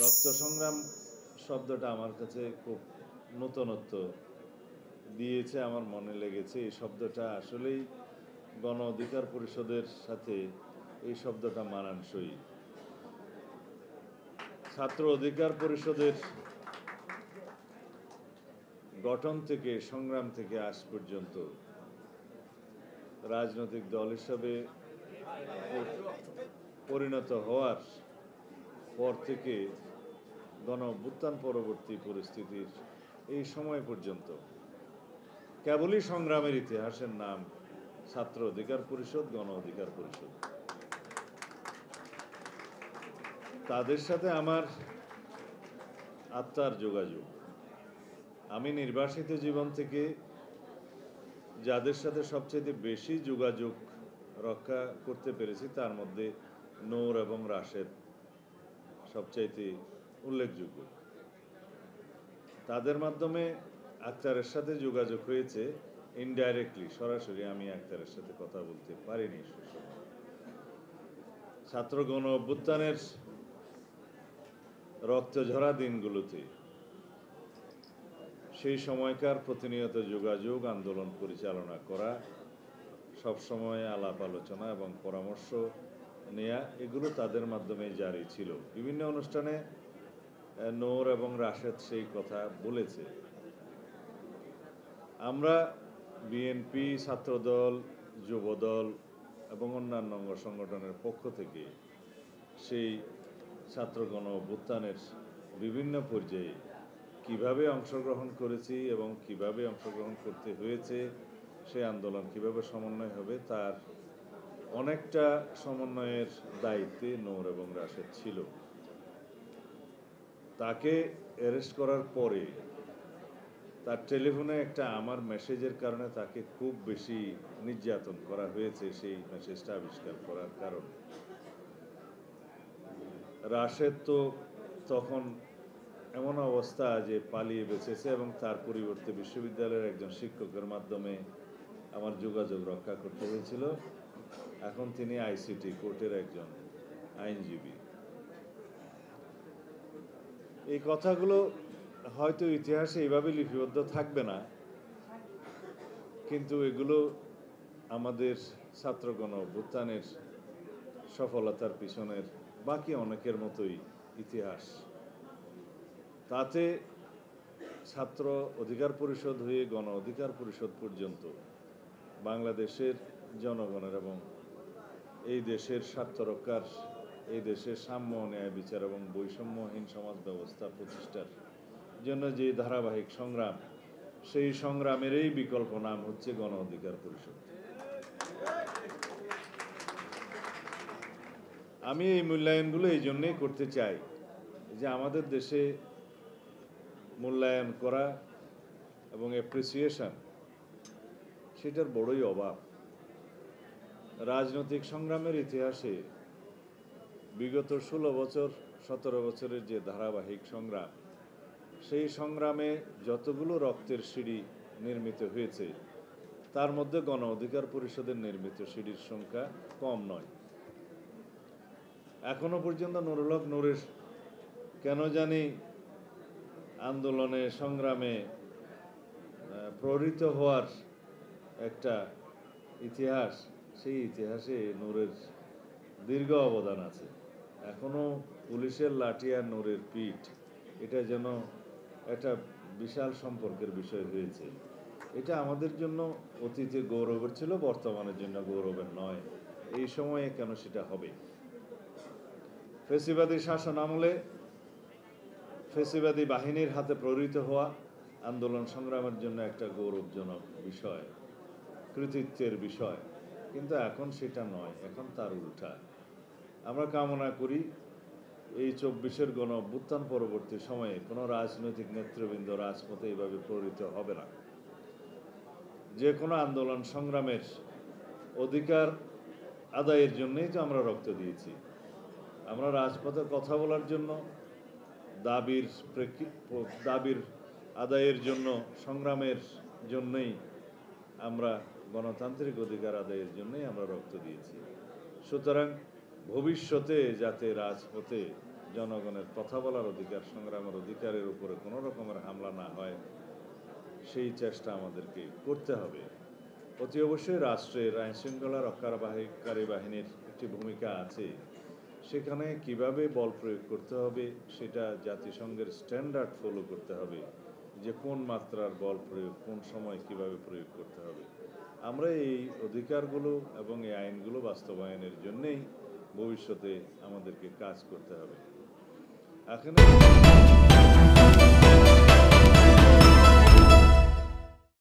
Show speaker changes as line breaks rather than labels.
রক্ত সংগ্রাম শব্দটা আমার কাছে খুব নতুনত্ব দিয়েছে, আমার মনে লেগেছে এই শব্দটা আসলেই গণ অধিকার পরিষদের সাথে এই শব্দটা মানানসই। ছাত্র অধিকার পরিষদের গঠন থেকে, সংগ্রাম থেকে আজ পর্যন্ত রাজনৈতিক দল হিসাবে পরিণত হওয়ার পর থেকে গণ অভ্যুত্থান পরবর্তী পরিস্থিতির এই সময় পর্যন্ত কেবলই সংগ্রামের ইতিহাসের নাম ছাত্র অধিকার পরিষদ, গণ অধিকার পরিষদ। তাদের সাথে আমার আত্মার যোগাযোগ। আমি নির্বাসিত জীবন থেকে যাদের সাথে সবচেয়ে বেশি যোগাযোগ রক্ষা করতে পেরেছি তার মধ্যে নূর এবং রাশেদ সবচাইতে উল্লেখযোগ্য। তাদের মাধ্যমে আক্তারের সাথে যোগাযোগ হয়েছে ইনডাইরেক্টলি, সরাসরি আমি আক্তারের সাথে কথা বলতে পারিনি। ছাত্র গণ অভ্যুত্থানের রক্তঝরা দিনগুলোতে সেই সময়কার প্রতিনিয়ত যোগাযোগ, আন্দোলন পরিচালনা করা, সবসময় আলাপ আলোচনা এবং পরামর্শ নেয়া, এগুলো তাদের মাধ্যমে জারি ছিল। বিভিন্ন অনুষ্ঠানে নূর এবং রাশেদ সেই কথা বলেছে। আমরা বিএনপি, ছাত্রদল, যুবদল এবং অন্যান্য অঙ্গ সংগঠনের পক্ষ থেকে সেই ছাত্র গণ অভ্যুত্থানের বিভিন্ন পর্যায়ে কিভাবে অংশগ্রহণ করেছি এবং কিভাবে অংশগ্রহণ করতে হয়েছে, সেই আন্দোলন কিভাবে সমন্বয় হবে তার অনেকটা সমন্বয়ের দায়িত্বে নূর এবং রাশেদ ছিল। তাকে অ্যারেস্ট করার পরে তার টেলিফোনে একটা আমার মেসেজের কারণে তাকে খুব বেশি নির্যাতন করা হয়েছে, সেই মেসেজটা আবিষ্কার করার কারণে। রাশেদ তো তখন এমন অবস্থা যে পালিয়ে বেঁচেছে এবং তার পরিবর্তে বিশ্ববিদ্যালয়ের একজন শিক্ষকের মাধ্যমে আমার যোগাযোগ রক্ষা করতে হয়েছিল। এখন তিনি আইসিটি কোর্টের একজন আইনজীবী। এই কথাগুলো হয়তো ইতিহাসে এইভাবে লিপিবদ্ধ থাকবে না, কিন্তু এগুলো আমাদের ছাত্র গণ অভ্যুত্থানের সফলতার পিছনের বাকি অনেকের মতোই ইতিহাস। তাতে ছাত্র অধিকার পরিষদ হয়ে গণ অধিকার পরিষদ পর্যন্ত বাংলাদেশের জনগণের এবং এই দেশের স্বার্থ রক্ষার, এই দেশের সাম্য, ন্যায়, বিচার এবং বৈষম্যহীন সমাজ ব্যবস্থা প্রতিষ্ঠার জন্য যে ধারাবাহিক সংগ্রাম, সেই সংগ্রামেরই বিকল্প নাম হচ্ছে গণ অধিকার পরিষদ। আমি এই মূল্যায়নগুলো এই জন্যেই করতে চাই যে আমাদের দেশে মূল্যায়ন করা এবং অ্যাপ্রিসিয়েশন, সেটার বড়ই অভাব। রাজনৈতিক সংগ্রামের ইতিহাসে বিগত 16 বছর 17 বছরের যে ধারাবাহিক সংগ্রাম, সেই সংগ্রামে যতগুলো রক্তের সিঁড়ি নির্মিত হয়েছে তার মধ্যে গণ অধিকার পরিষদের নির্মিত সিঁড়ির সংখ্যা কম নয়। এখনো পর্যন্ত নুরুল হক নূরের কেন জানি আন্দোলনে, সংগ্রামে প্রহৃত হওয়ার একটা ইতিহাস, সেই ইতিহাসে নূরের দীর্ঘ অবদান আছে। এখনো পুলিশের লাঠি আর নূরের পিঠ, এটা যেন একটা বিশাল সম্পর্কের বিষয় হয়েছে। এটা আমাদের জন্য অতীতে গৌরবের ছিল, বর্তমানের জন্য গৌরবের নয়। এই সময়ে কেন সেটা হবে? ফ্যাসিবাদী শাসন আমলে ফ্যাসিবাদী বাহিনীর হাতে প্রহৃত হওয়া আন্দোলন সংগ্রামের জন্য একটা গৌরবজনক বিষয়, কৃতিত্বের বিষয়, কিন্তু এখন সেটা নয়, এখন তার উল্টা। আমরা কামনা করি এই 24-এর গণ অভ্যুত্থান পরবর্তী সময়ে কোনো রাজনৈতিক নেতৃবৃন্দ রাজপথে এইভাবে প্রহৃত হবে না। যে কোনো আন্দোলন সংগ্রামের অধিকার আদায়ের জন্যই তো আমরা রক্ত দিয়েছি। আমরা রাজপথে কথা বলার জন্য, দাবির আদায়ের জন্য, সংগ্রামের জন্যই আমরা, গণতান্ত্রিক অধিকার আদায়ের জন্যই আমরা রক্ত দিয়েছি। সুতরাং ভবিষ্যতে যাতে রাজপথে জনগণের কথা বলার অধিকার, সংগ্রামের অধিকারের উপরে কোনো রকমের হামলা না হয় সেই চেষ্টা আমাদেরকে করতে হবে। অতি অবশ্যই রাষ্ট্রের আইনশৃঙ্খলা রক্ষাকারী বাহিনীর একটি ভূমিকা আছে। সেখানে কিভাবে বল প্রয়োগ করতে হবে সেটা জাতিসংঘের স্ট্যান্ডার্ড ফলো করতে হবে, যে কোন মাত্রার বল প্রয়োগ কোন সময় কিভাবে প্রয়োগ করতে হবে। আমরা এই অধিকারগুলো এবং এই আইনগুলো বাস্তবায়নের জন্যেই ভবিষ্যতে আমাদেরকে কাজ করতে হবে। এখানে